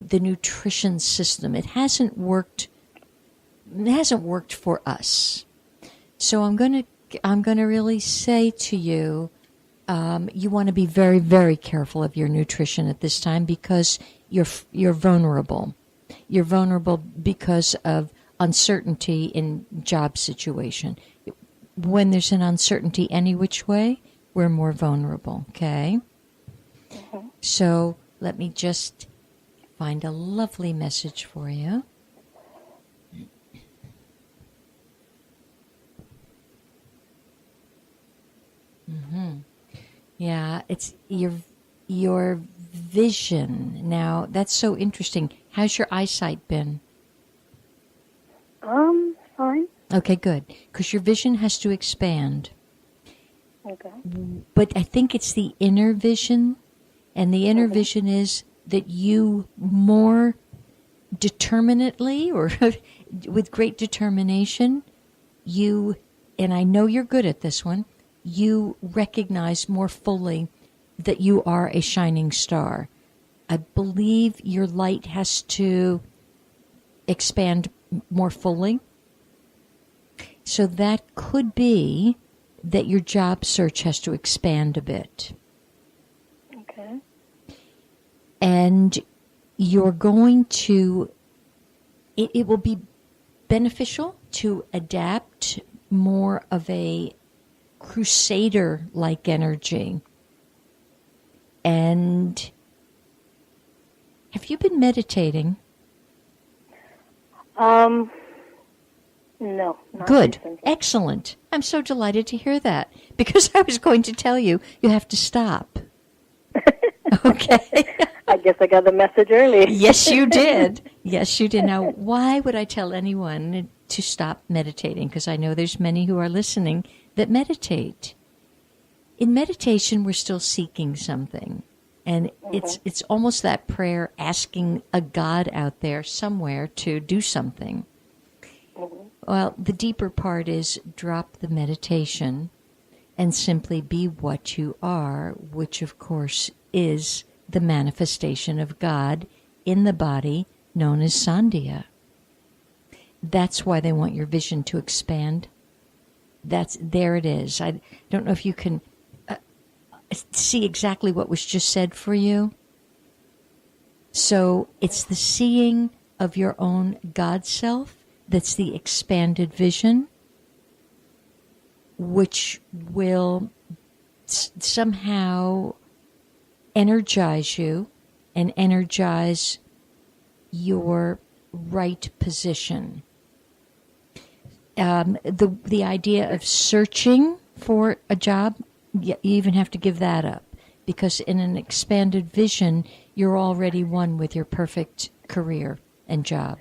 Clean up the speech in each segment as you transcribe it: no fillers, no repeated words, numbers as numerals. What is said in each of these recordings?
the nutrition system. It hasn't worked. It hasn't worked for us. So I'm going to really say to you, you want to be very, very careful of your nutrition at this time because you're vulnerable. You're vulnerable because of uncertainty in job situation. When there's an uncertainty any which way, we're more vulnerable, okay? Mm-hmm. So let me just find a lovely message for you. Mm-hmm. Yeah, it's your vision. Now, that's so interesting. How's your eyesight been? Fine. Okay, good. Because your vision has to expand. Okay. But I think it's the inner vision. And the inner vision is that you more determinately or with great determination, and I know you're good at this one, you recognize more fully that you are a shining star. I believe your light has to expand more fully. So that could be that your job search has to expand a bit. Okay. And you're going to, it will be beneficial to adapt more of a crusader-like energy. And have you been meditating? No. Not Good. recently. Excellent. I'm so delighted to hear that because I was going to tell you have to stop. Okay. I guess I got the message early. Yes, you did. Yes, you did. Now, why would I tell anyone to stop meditating? Because I know there's many who are listening that meditate. In meditation, we're still seeking something. And it's almost that prayer asking a God out there somewhere to do something. Well, the deeper part is drop the meditation and simply be what you are, which of course is the manifestation of God in the body known as Sandhya. That's why they want your vision to expand. There it is. I don't know if you can see exactly what was just said for you. So it's the seeing of your own God self that's the expanded vision, which will somehow energize you and energize your right position. The idea of searching for a job, you even have to give that up, because in an expanded vision, you're already one with your perfect career and job.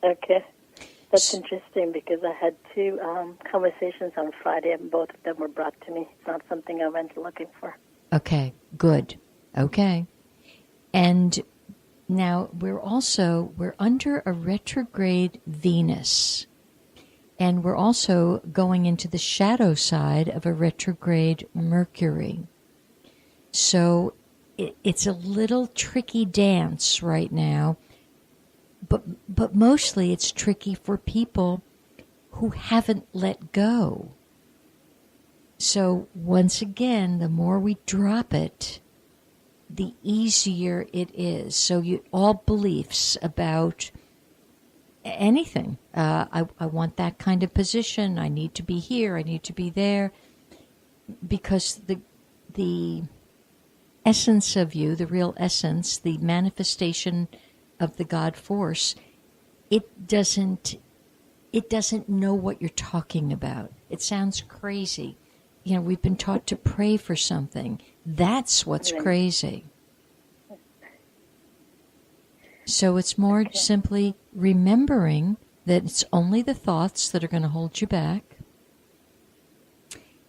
Okay. That's interesting because I had two conversations on Friday and both of them were brought to me. It's not something I went looking for. Okay, good. Okay. And now we're under a retrograde Venus. And we're also going into the shadow side of a retrograde Mercury. So it's a little tricky dance right now. But mostly it's tricky for people who haven't let go. So once again, the more we drop it, the easier it is. So all beliefs about anything. I want that kind of position. I need to be here. I need to be there. Because the essence of you, the real essence, the manifestation of the God force, it doesn't know what you're talking about. It sounds crazy. You know, we've been taught to pray for something. That's what's crazy. So it's more simply remembering that it's only the thoughts that are going to hold you back.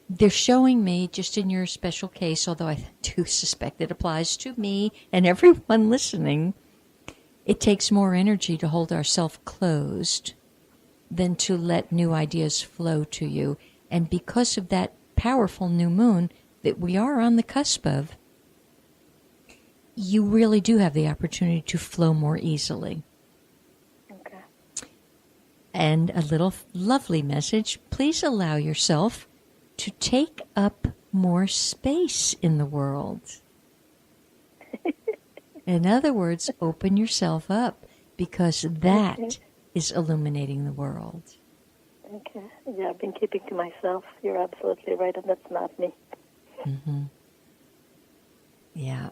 They're showing me, just in your special case, although I do suspect it applies to me and everyone listening, it takes more energy to hold ourselves closed than to let new ideas flow to you. And because of that powerful new moon that we are on the cusp of, you really do have the opportunity to flow more easily. Okay. And a little lovely message, please allow yourself to take up more space in the world. In other words, open yourself up, because that is illuminating the world. Okay. Yeah, I've been keeping to myself. You're absolutely right, and that's not me. Mm-hmm. Yeah.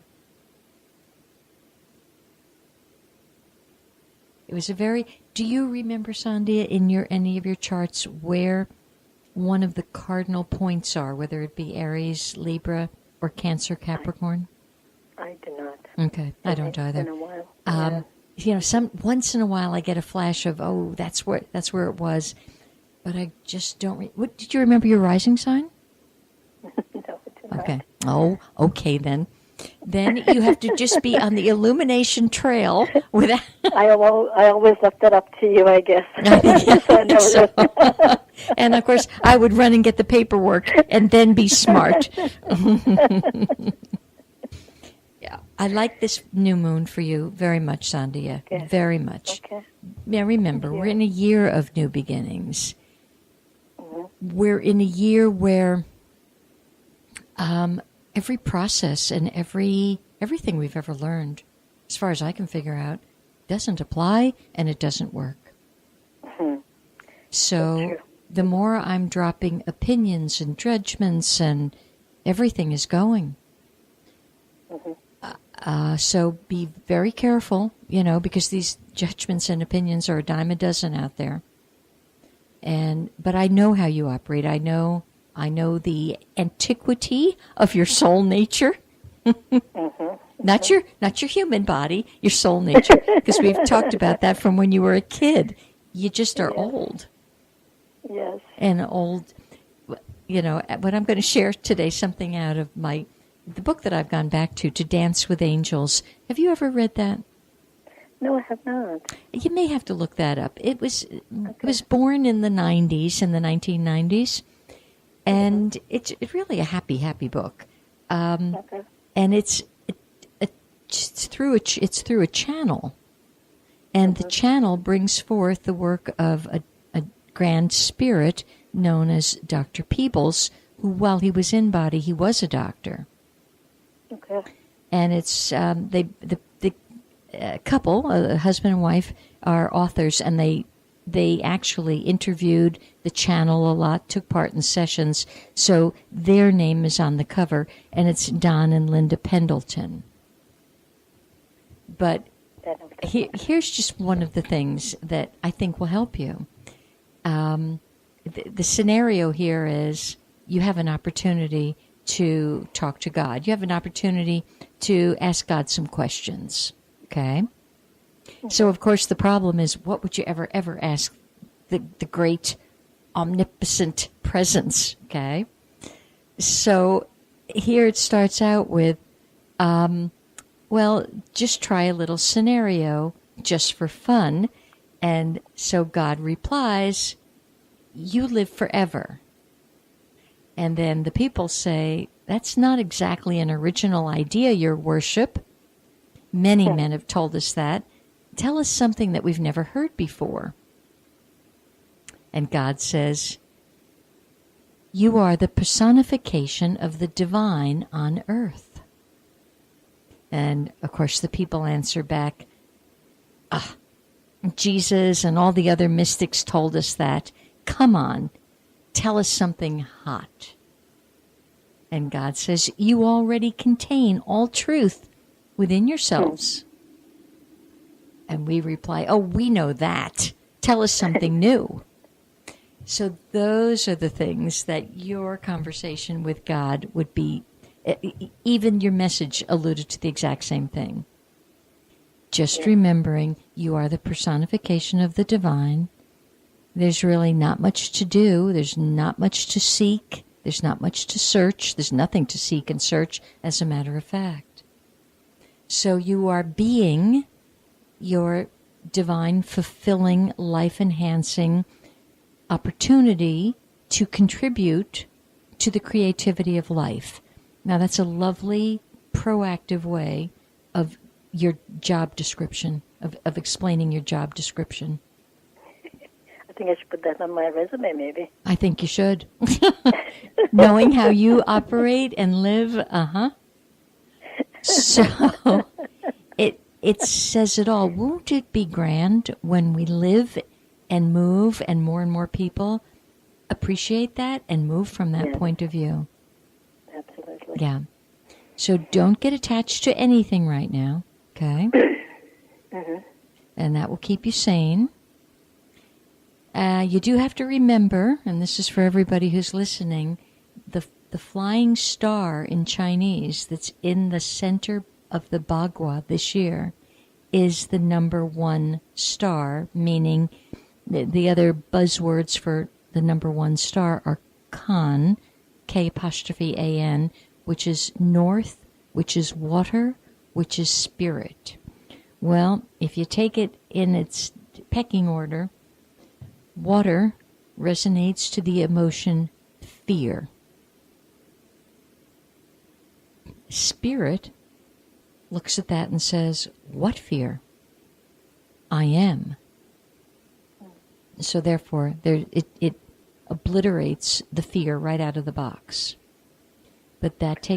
It was a very... Do you remember, Sandhya, in any of your charts where one of the cardinal points are, whether it be Aries, Libra, or Cancer, Capricorn? I do not. Okay, I don't either. It's been a while. Once in a while I get a flash of, that's where it was, but I just don't. What did you remember your rising sign? No, I do not. Okay. Oh, okay then. Then you have to just be on the illumination trail without. I always left that up to you, I guess. And of course, I would run and get the paperwork and then be smart. Yeah, I like this new moon for you very much, Sandhya. Okay. Very much. Okay. Now remember, we're in a year of new beginnings. Mm-hmm. We're in a year where every process and everything we've ever learned, as far as I can figure out, doesn't apply and it doesn't work. Mm-hmm. So the more I'm dropping opinions and judgments, and everything is going. Mm-hmm. So be very careful, because these judgments and opinions are a dime a dozen out there. But I know how you operate. I know the antiquity of your soul nature. Mm-hmm. Not your human body, your soul nature, because we've talked about that from when you were a kid. You just are old. Yes. And old, what I'm going to share today, something out of the book that I've gone back to Dance with Angels. Have you ever read that? No, I have not. You may have to look that up. It was born in the 90s, in the 1990s, and it's really a happy book. And it's through a channel, and the channel brings forth the work of a grand spirit known as Dr. Peebles, who, while he was in body, he was a doctor. Okay. And it's the couple, a husband and wife, are authors, and they actually interviewed the channel a lot, took part in sessions, so their name is on the cover, and it's Don and Linda Pendleton. But here's just one of the things that I think will help you. The scenario here is you have an opportunity to talk to God. You have an opportunity to ask God some questions, okay? So, of course, the problem is, what would you ever ask the great omnipotent presence, okay? So here it starts out with, just try a little scenario just for fun. And so God replies, you live forever. And then the people say, that's not exactly an original idea, Your Worship. Many men have told us that. Tell us something that we've never heard before. And God says, you are the personification of the divine on earth. And, of course, the people answer back, Jesus and all the other mystics told us that. Come on, tell us something hot. And God says, you already contain all truth within yourselves. And we reply, we know that. Tell us something new. So those are the things that your conversation with God would be. Even your message alluded to the exact same thing. Just remembering you are the personification of the divine. There's really not much to do. There's not much to seek. There's not much to search. There's nothing to seek and search, as a matter of fact. So you are being your divine, fulfilling, life-enhancing opportunity to contribute to the creativity of life. Now, that's a lovely, proactive way of your job description, of explaining your job description? I think I should put that on my resume, maybe. I think you should. Knowing how you operate and live, So it says it all. Won't it be grand when we live and move and more people appreciate that and move from that point of view? Absolutely. Yeah. So don't get attached to anything right now, okay? And that will keep you sane. You do have to remember, and this is for everybody who's listening, the flying star in Chinese that's in the center of the Bagua this year is the number 1 star, meaning the other buzzwords for the number 1 star are Kan, K''A''N, which is north, which is water, which is spirit. Well, if you take it in its pecking order, water resonates to the emotion fear. Spirit looks at that and says, what fear? I am. So therefore, it obliterates the fear right out of the box. But that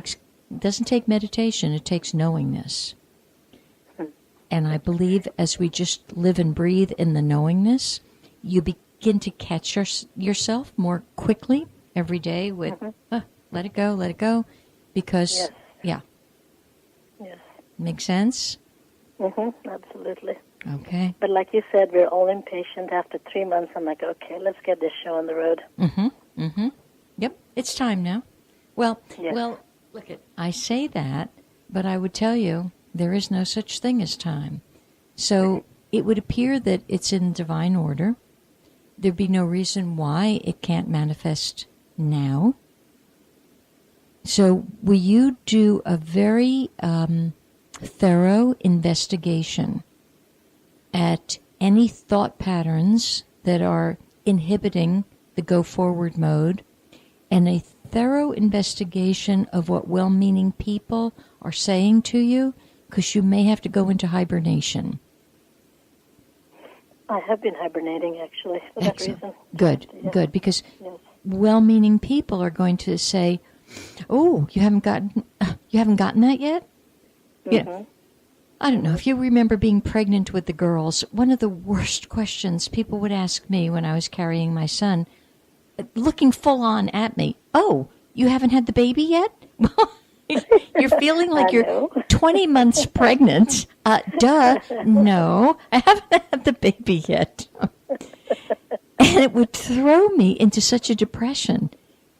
doesn't take meditation, it takes knowingness. And I believe as we just live and breathe in the knowingness, you begin to catch yourself more quickly every day with, let it go, because, Yes. Makes sense? Absolutely. Okay. But like you said, we're all impatient. After 3 months, I'm like, okay, let's get this show on the road. Yep, it's time now. Well, look I say that, but I would tell you there is no such thing as time. So it would appear that it's in divine order. There'd be no reason why it can't manifest now. So will you do a very thorough investigation at any thought patterns that are inhibiting the go-forward mode, and a thorough investigation of what well-meaning people are saying to you, because you may have to go into hibernation. I have been hibernating, actually, for that reason. Good, because well-meaning people are going to say, "Oh, you haven't gotten that yet?" Yeah. I don't know if you remember being pregnant with the girls. One of the worst questions people would ask me when I was carrying my son, looking full on at me, "Oh, you haven't had the baby yet?" You're feeling like you're 20 months pregnant. Duh. No, I haven't had the baby yet. And it would throw me into such a depression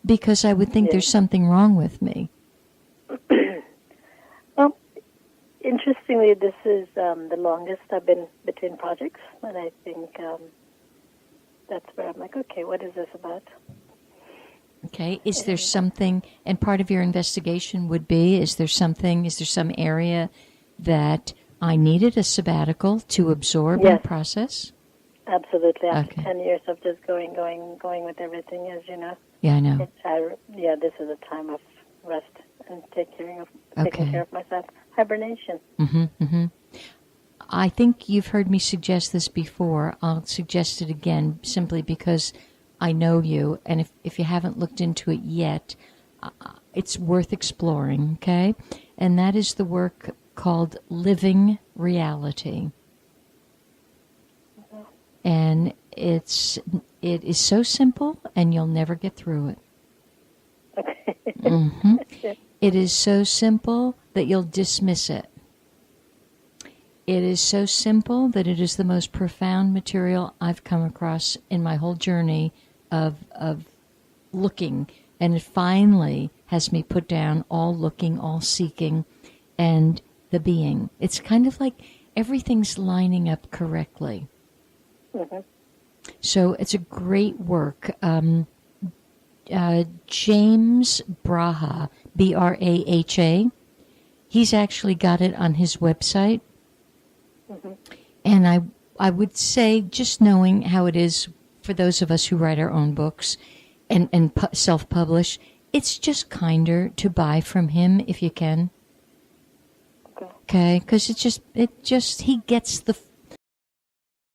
because I would think there's something wrong with me. Well, interestingly, this is the longest I've been between projects, and I think that's where I'm like, okay, what is this about? Okay, is there something, and part of your investigation would be, is there some area that I needed a sabbatical to absorb and process? Absolutely. After 10 years of just going with everything, as you know. Yeah, I know. This is a time of rest and taking care of myself. Hibernation. I think you've heard me suggest this before. I'll suggest it again simply because I know you, and if you haven't looked into it yet, it's worth exploring, okay? And that is the work called Living Reality. And it is so simple, and you'll never get through it. Okay. It is so simple that you'll dismiss it. It is so simple that it is the most profound material I've come across in my whole journey of looking, and it finally has me put down all looking, all seeking, and the being. It's kind of like everything's lining up correctly. So it's a great work. James Braha, Braha, he's actually got it on his website. And I would say, just knowing how it is for those of us who write our own books and self-publish, it's just kinder to buy from him if you can. okay? Because he gets